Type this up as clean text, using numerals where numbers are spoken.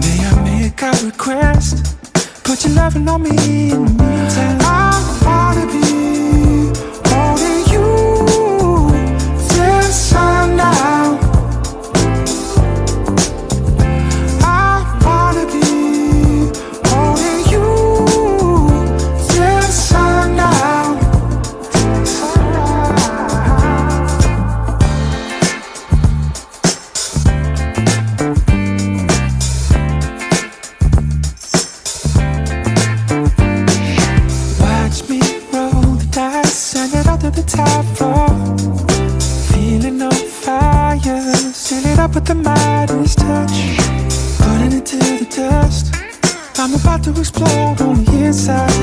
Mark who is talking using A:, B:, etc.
A: May I make a request? Put your loving on me in the meantime. I wanna be holding you till sundown. I wanna be holding you till sundown. Watch me roll the dice, send it out to the top floor. Feeling on fire, seal it up with the Midas touch. Putting it to the dust, I'm about to explode on the inside.